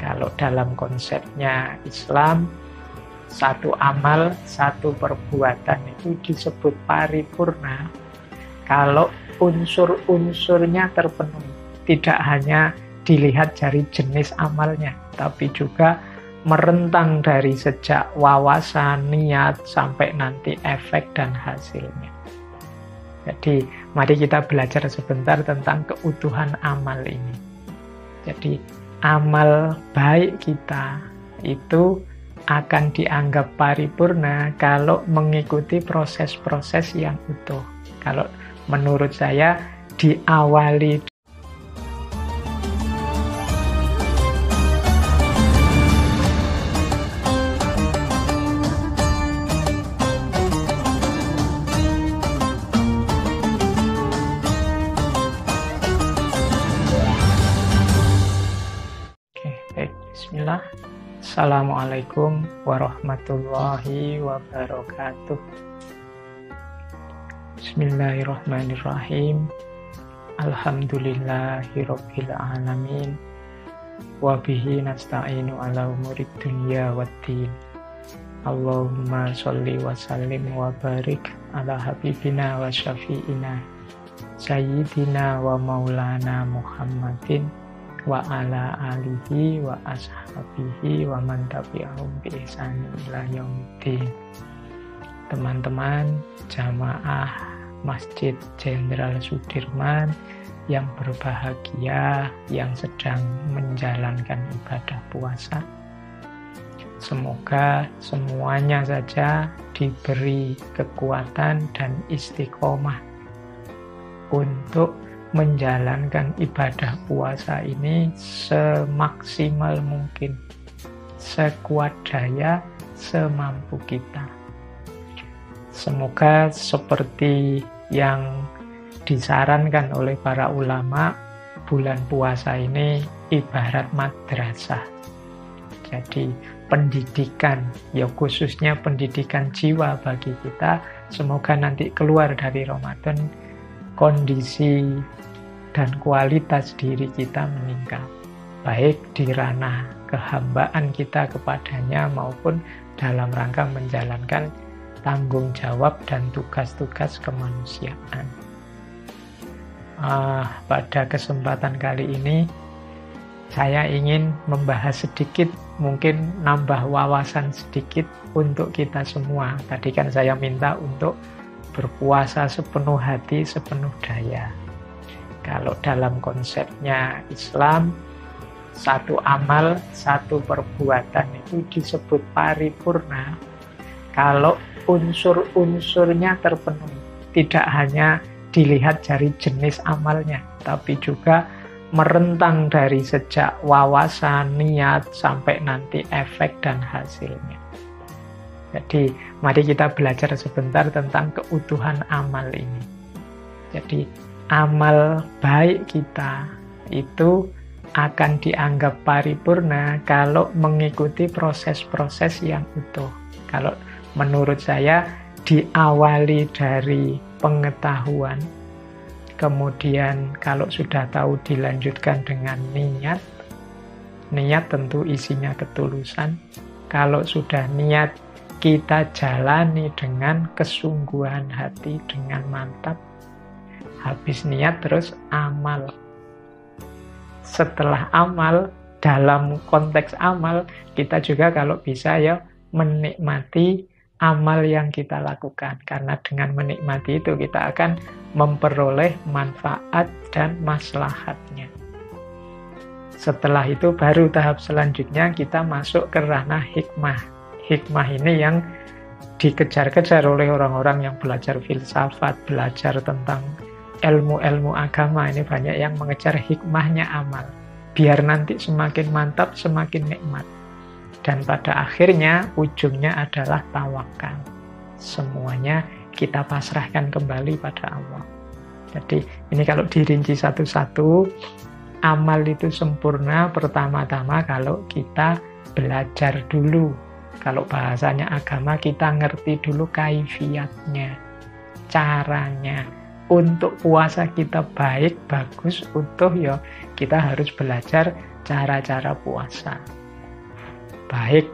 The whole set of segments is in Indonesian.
Kalau dalam konsepnya Islam, satu amal, satu perbuatan itu disebut paripurna kalau unsur-unsurnya terpenuhi. Tidak hanya dilihat dari jenis amalnya, tapi juga merentang dari sejak wawasan, niat, sampai nanti efek dan hasilnya. Jadi, mari kita belajar sebentar tentang keutuhan amal ini. Jadi, amal baik kita itu akan dianggap paripurna kalau mengikuti proses-proses yang utuh. Kalau menurut saya diawali Bismillah. Assalamualaikum warahmatullahi wabarakatuh. Bismillahirrahmanirrahim. Alhamdulillahirabbil alamin. Wa bihi nasta'inu ala umurid dunya waddin. Allahumma sholli wa sallim wa barik ala habibina wa syafi'ina sayyidina wa maulana Muhammadin wa ala alihi wa ashabihi wa man tabi'ahum bi ihsanin ila yaumiddin. Teman-teman jamaah Masjid Jenderal Sudirman yang berbahagia, yang sedang menjalankan ibadah puasa, semoga semuanya saja diberi kekuatan dan istiqomah untuk menjalankan ibadah puasa ini semaksimal mungkin, sekuat daya, semampu kita. Semoga seperti yang disarankan oleh para ulama, bulan puasa ini ibarat madrasah. Jadi pendidikan, ya khususnya pendidikan jiwa bagi kita, semoga nanti keluar dari Ramadan kondisi dan kualitas diri kita meningkat, baik di ranah kehambaan kita kepadanya maupun dalam rangka menjalankan tanggung jawab dan tugas-tugas kemanusiaan. Pada kesempatan kali ini saya ingin membahas sedikit, mungkin nambah wawasan sedikit untuk kita semua. Tadi kan saya minta untuk berpuasa sepenuh hati, sepenuh daya. Kalau dalam konsepnya Islam, satu amal, satu perbuatan itu disebut paripurna kalau unsur-unsurnya terpenuhi. Tidak hanya dilihat dari jenis amalnya, tapi juga merentang dari sejak wawasan, niat, sampai nanti efek dan hasilnya. Jadi, mari kita belajar sebentar tentang keutuhan amal ini. Jadi, amal baik kita itu akan dianggap paripurna kalau mengikuti proses-proses yang utuh. Kalau menurut saya diawali dari pengetahuan, kemudian kalau sudah tahu dilanjutkan dengan niat. Niat tentu isinya ketulusan. Kalau sudah niat, kita jalani dengan kesungguhan hati, dengan mantap. Habis niat terus amal. Setelah amal, dalam konteks amal, kita juga kalau bisa ya menikmati amal yang kita lakukan. Karena dengan menikmati itu kita akan memperoleh manfaat dan maslahatnya. Setelah itu baru tahap selanjutnya kita masuk ke ranah hikmah. Hikmah ini yang dikejar-kejar oleh orang-orang yang belajar filsafat, belajar tentang ilmu-ilmu agama. Ini banyak yang mengejar hikmahnya amal. Biar nanti semakin mantap, semakin nikmat. Dan pada akhirnya, ujungnya adalah tawakal. Semuanya kita pasrahkan kembali pada Allah. Jadi ini kalau dirinci satu-satu, amal itu sempurna pertama-tama kalau kita belajar dulu. Kalau bahasanya agama, kita ngerti dulu kaifiyatnya, caranya. Untuk puasa kita baik, bagus, utuh, ya kita harus belajar cara-cara puasa. Baik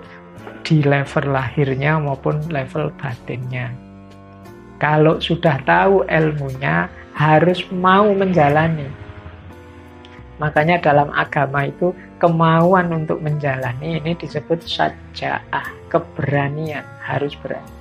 di level lahirnya maupun level batinnya. Kalau sudah tahu ilmunya, harus mau menjalani. Makanya dalam agama itu kemauan untuk menjalani ini disebut syaja'ah, keberanian, harus berani.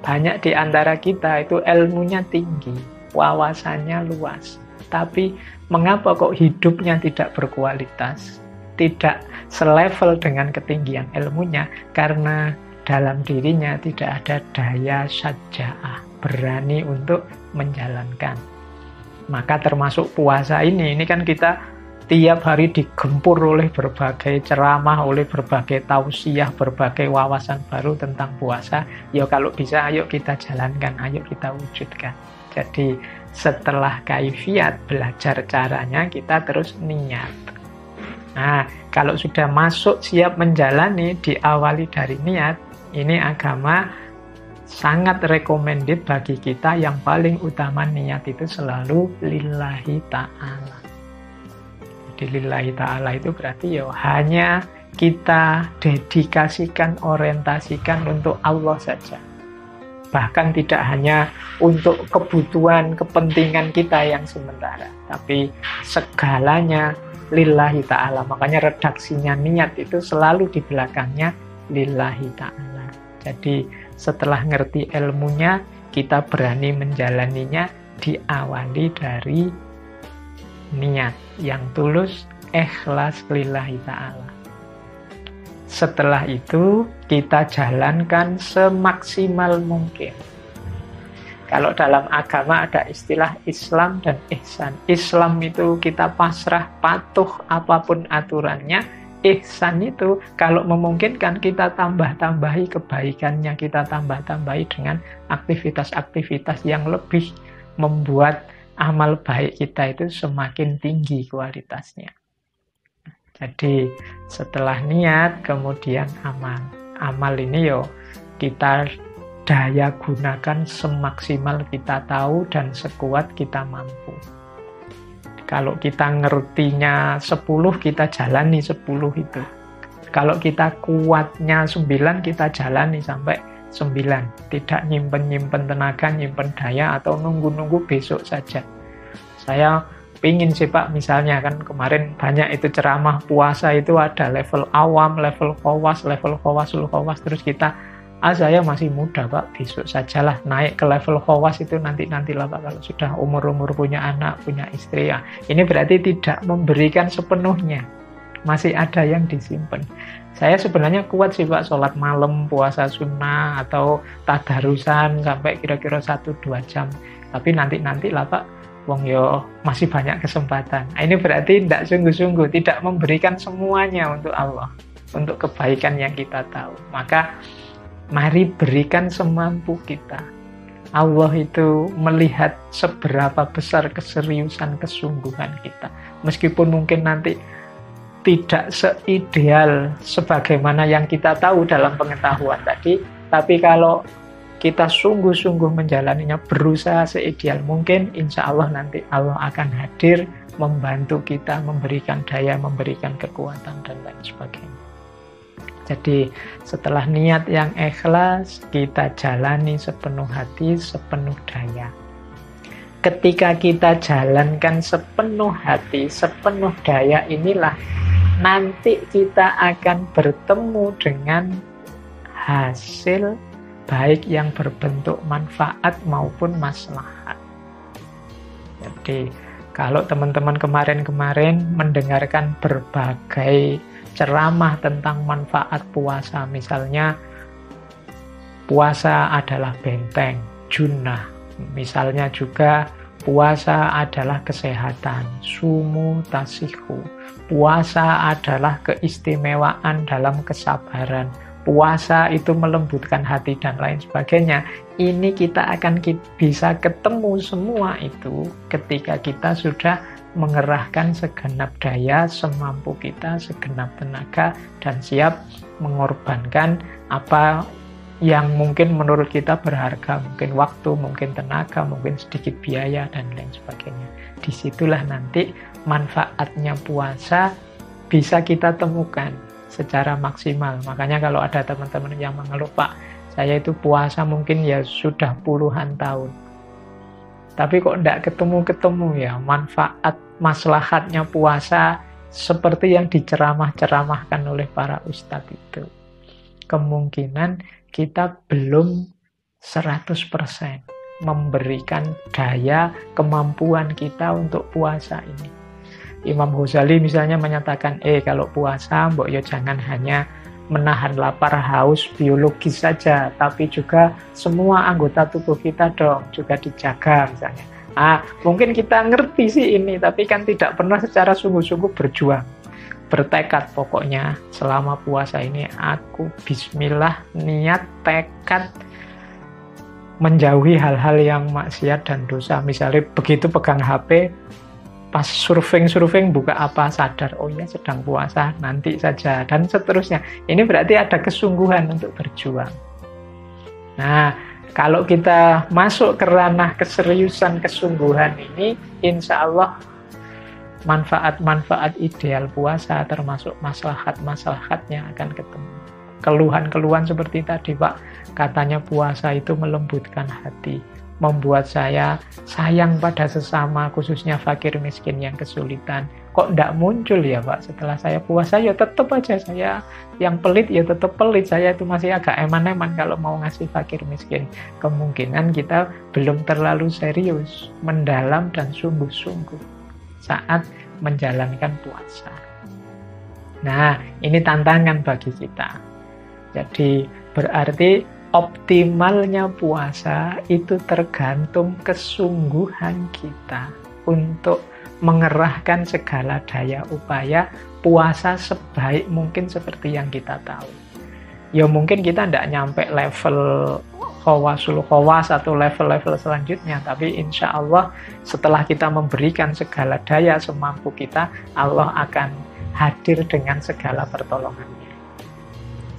Banyak di antara kita itu ilmunya tinggi, wawasannya luas. Tapi mengapa kok hidupnya tidak berkualitas? Tidak selevel dengan ketinggian ilmunya, karena dalam dirinya tidak ada daya syaja'ah, berani untuk menjalankan. Maka termasuk puasa ini kan kita tiap hari digempur oleh berbagai ceramah, oleh berbagai tausiah, berbagai wawasan baru tentang puasa. Ya kalau bisa ayo kita jalankan, ayo kita wujudkan. Jadi setelah kaifiat, belajar caranya, kita terus niat. Nah, kalau sudah masuk siap menjalani, diawali dari niat, ini agama sangat recommended bagi kita. Yang paling utama niat itu selalu lillahi ta'ala. Jadi lillahi ta'ala itu berarti ya hanya kita dedikasikan, orientasikan untuk Allah saja. Bahkan tidak hanya untuk kebutuhan, kepentingan kita yang sementara, tapi segalanya lillahi ta'ala. Makanya redaksinya niat itu selalu di belakangnya lillahi ta'ala. Jadi setelah ngerti ilmunya, kita berani menjalaninya, diawali dari niat yang tulus, ikhlas lillahi ta'ala. Setelah itu kita jalankan semaksimal mungkin. Kalau dalam agama ada istilah Islam dan ihsan. Islam itu kita pasrah, patuh apapun aturannya. Ihsan itu kalau memungkinkan kita tambah-tambahi kebaikannya, kita tambah-tambahi dengan aktivitas-aktivitas yang lebih membuat amal baik kita itu semakin tinggi kualitasnya. Jadi setelah niat kemudian amal. Amal ini kita daya gunakan semaksimal kita tahu dan sekuat kita mampu. Kalau kita ngertinya 10, kita jalani 10 itu. Kalau kita kuatnya 9, kita jalani sampai 9. Tidak nyimpen-nyimpen tenaga, nyimpen daya, atau nunggu-nunggu besok saja. Saya pingin sih Pak, misalnya kan kemarin banyak itu ceramah puasa itu ada level awam, level khawas, level khawasul khawas. Terus kita, saya masih muda Pak, besok sajalah naik ke level khawas itu nanti-nantilah Pak, kalau sudah umur-umur punya anak, punya istri ya. Ini berarti tidak memberikan sepenuhnya, masih ada yang disimpan. Saya sebenarnya kuat sih Pak, sholat malam, puasa sunnah, atau tadarusan sampai kira-kira 1-2 jam. Tapi nanti-nantilah Pak, wong yo masih banyak kesempatan. Nah, ini berarti tidak sungguh-sungguh, tidak memberikan semuanya untuk Allah, untuk kebaikan yang kita tahu. Maka mari berikan semampu kita. Allah itu melihat seberapa besar keseriusan, kesungguhan kita. Meskipun mungkin nanti tidak seideal sebagaimana yang kita tahu dalam pengetahuan tadi, tapi kalau kita sungguh-sungguh menjalaninya, berusaha seideal mungkin, insya Allah nanti Allah akan hadir, membantu kita, memberikan daya, memberikan kekuatan, dan lain sebagainya. Jadi setelah niat yang ikhlas, kita jalani sepenuh hati, sepenuh daya. Ketika kita jalankan sepenuh hati, sepenuh daya, inilah nanti kita akan bertemu dengan hasil baik yang berbentuk manfaat maupun maslahat. Jadi kalau teman-teman kemarin-kemarin mendengarkan berbagai ceramah tentang manfaat puasa, misalnya puasa adalah benteng, junnah. Misalnya juga puasa adalah kesehatan, sumu tasihu. Puasa adalah keistimewaan dalam kesabaran. Puasa itu melembutkan hati dan lain sebagainya. Ini kita akan bisa ketemu semua itu ketika kita sudah mengerahkan segenap daya, semampu kita, segenap tenaga, dan siap mengorbankan apa yang mungkin menurut kita berharga, mungkin waktu, mungkin tenaga, mungkin sedikit biaya, dan lain sebagainya. Disitulah nanti manfaatnya puasa bisa kita temukan secara maksimal. Makanya kalau ada teman-teman yang mengeluh, Pak, saya itu puasa mungkin ya sudah puluhan tahun, tapi kok tidak ketemu-ketemu ya manfaat maslahatnya puasa seperti yang diceramah-ceramahkan oleh para ustadz itu. Kemungkinan kita belum 100% memberikan daya kemampuan kita untuk puasa ini. Imam Ghazali misalnya menyatakan, kalau puasa mbok yo jangan hanya menahan lapar haus biologis saja, tapi juga semua anggota tubuh kita dong juga dijaga misalnya. Mungkin kita ngerti sih ini, tapi kan tidak pernah secara sungguh-sungguh berjuang. Bertekad pokoknya selama puasa ini aku bismillah, niat, tekad menjauhi hal-hal yang maksiat dan dosa. Misalnya begitu pegang HP, pas surfing buka apa sadar, oh ya sedang puasa, nanti saja, dan seterusnya. Ini berarti ada kesungguhan untuk berjuang. Nah, kalau kita masuk ke ranah keseriusan kesungguhan ini, insya Allah manfaat-manfaat ideal puasa termasuk maslahat-maslahatnya akan ketemu. Keluhan-keluhan seperti tadi, Pak, katanya puasa itu melembutkan hati, membuat saya sayang pada sesama, khususnya fakir miskin yang kesulitan. Kok tidak muncul ya, Pak? Setelah saya puasa ya tetap aja saya yang pelit ya tetap pelit. Saya itu masih agak eman-eman kalau mau ngasih fakir miskin. Kemungkinan kita belum terlalu serius, mendalam dan sungguh-sungguh saat menjalankan puasa. Nah, ini tantangan bagi kita. Jadi berarti optimalnya puasa itu tergantung kesungguhan kita untuk mengerahkan segala daya upaya puasa sebaik mungkin seperti yang kita tahu. Ya mungkin kita tidak nyampe level khawasul khawas atau level-level selanjutnya, tapi insya Allah setelah kita memberikan segala daya semampu kita, Allah akan hadir dengan segala pertolongannya.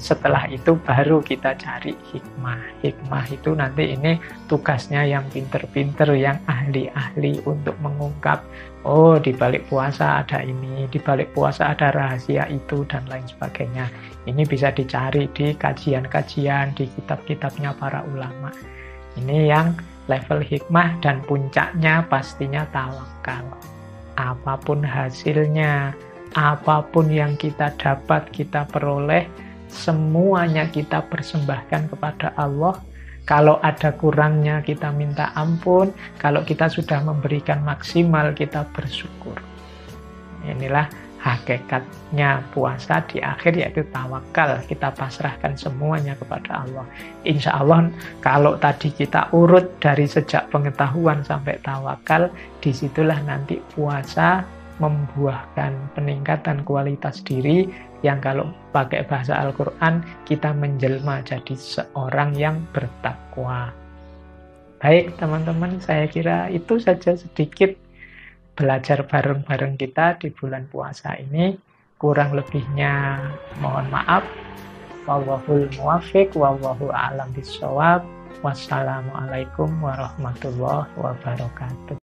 Setelah itu baru kita cari hikmah. Hikmah itu nanti ini tugasnya yang pinter-pinter, yang ahli-ahli untuk mengungkap, oh di balik puasa ada ini, di balik puasa ada rahasia itu, dan lain sebagainya. Ini bisa dicari di kajian-kajian, di kitab-kitabnya para ulama. Ini yang level hikmah, dan puncaknya pastinya tawakal. Apapun hasilnya, apapun yang kita dapat, kita peroleh, semuanya kita persembahkan kepada Allah. Kalau ada kurangnya kita minta ampun, kalau kita sudah memberikan maksimal kita bersyukur. Inilah hakikatnya puasa di akhir, yaitu tawakal. Kita pasrahkan semuanya kepada Allah. Insya Allah kalau tadi kita urut dari sejak pengetahuan sampai tawakal, disitulah nanti puasa membuahkan peningkatan kualitas diri yang kalau pakai bahasa Al-Quran kita menjelma jadi seorang yang bertakwa. Baik teman-teman, saya kira itu saja sedikit belajar bareng-bareng kita di bulan puasa ini. Kurang lebihnya mohon maaf. Wallahul muwaffiq, wallahu a'lam bishawab. Wassalamualaikum warahmatullahi wabarakatuh.